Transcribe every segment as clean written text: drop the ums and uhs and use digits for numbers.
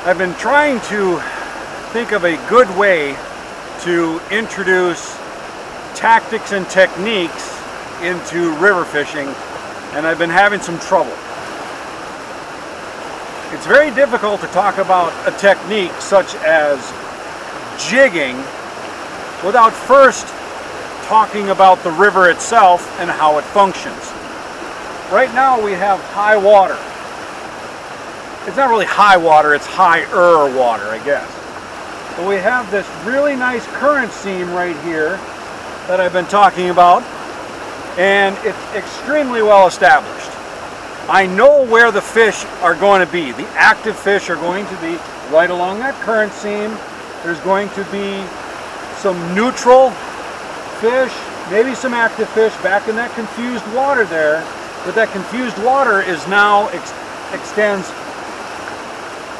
I've been trying to think of a good way to introduce tactics and techniques into river fishing, and I've been having some trouble. It's very difficult to talk about a technique such as jigging without first talking about the river itself and how it functions. Right now we have high water. It's not really high water, it's higher water, I guess. But we have this really nice current seam right here that I've been talking about, and it's extremely well established. I know where the fish are going to be. The active fish are going to be right along that current seam. There's going to be some neutral fish, maybe some active fish back in that confused water there, but that confused water is now extends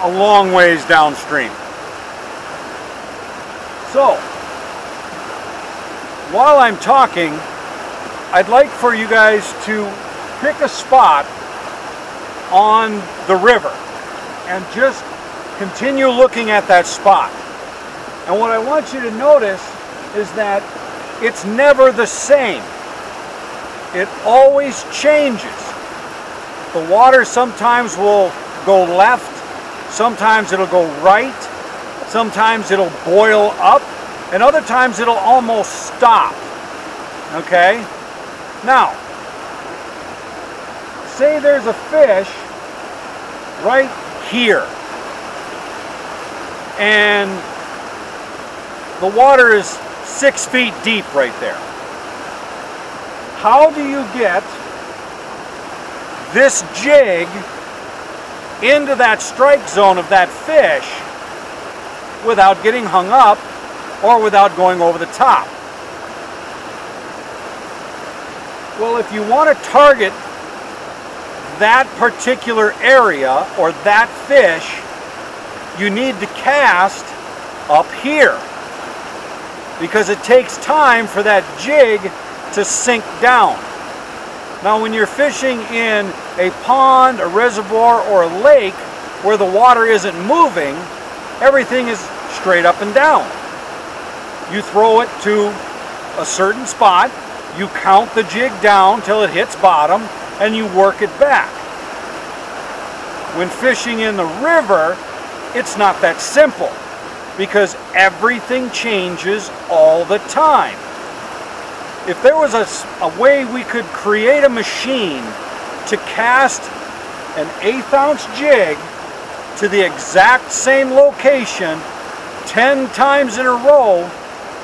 a long ways downstream. So, while I'm talking, I'd like for you guys to pick a spot on the river and just continue looking at that spot. And what I want you to notice is that it's never the same. It always changes. The water sometimes will go left, sometimes it'll go right, sometimes it'll boil up, and other times it'll almost stop. Okay? Now, say there's a fish right here, and the water is 6 feet deep right there. How do you get this jig into that strike zone of that fish without getting hung up or without going over the top? Well, if you want to target that particular area or that fish, you need to cast up here, because it takes time for that jig to sink down. Now, when you're fishing in a pond, a reservoir, or a lake where the water isn't moving, everything is straight up and down. You throw it to a certain spot, you count the jig down till it hits bottom, and you work it back. When fishing in the river, it's not that simple, because everything changes all the time. If there was a way we could create a machine to cast an 1/8 ounce jig to the exact same location 10 times in a row,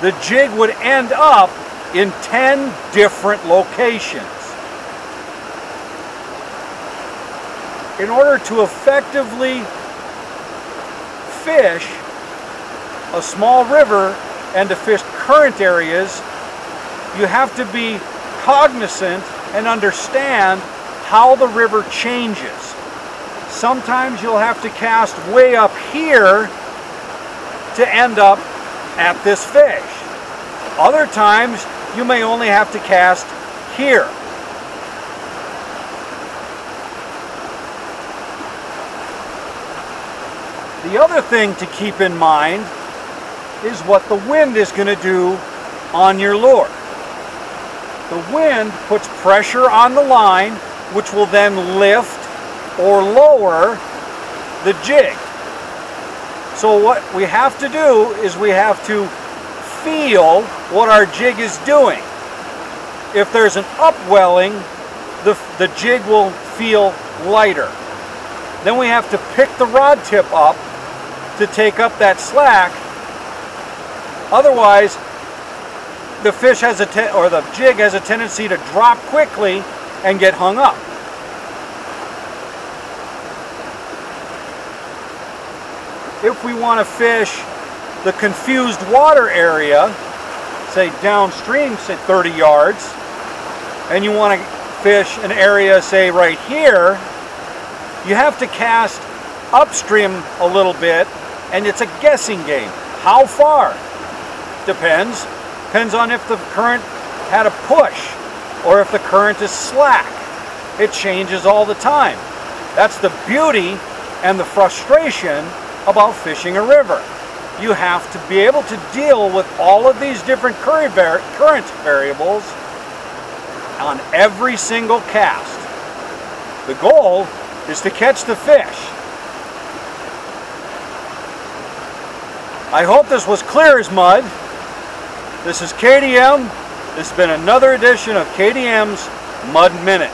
the jig would end up in 10 different locations. In order to effectively fish a small river and to fish current areas, you have to be cognizant and understand how the river changes. Sometimes you'll have to cast way up here to end up at this fish. Other times you may only have to cast here. The other thing to keep in mind is what the wind is going to do on your lure. The wind puts pressure on the line, which will then lift or lower the jig. So what we have to do is we have to feel what our jig is doing. If there's an upwelling, the jig will feel lighter. Then we have to pick the rod tip up to take up that slack. Otherwise, the fish has the jig has a tendency to drop quickly and get hung up. If we want to fish the confused water area, say downstream, say 30 yards, and you want to fish an area, say right here, you have to cast upstream a little bit, and it's a guessing game. How far? Depends. Depends on if the current had a push or if the current is slack. It changes all the time. That's the beauty and the frustration about fishing a river. You have to be able to deal with all of these different current variables on every single cast. The goal is to catch the fish. I hope this was clear as mud. This is KDM. This has been another edition of KDM's Mud Minute.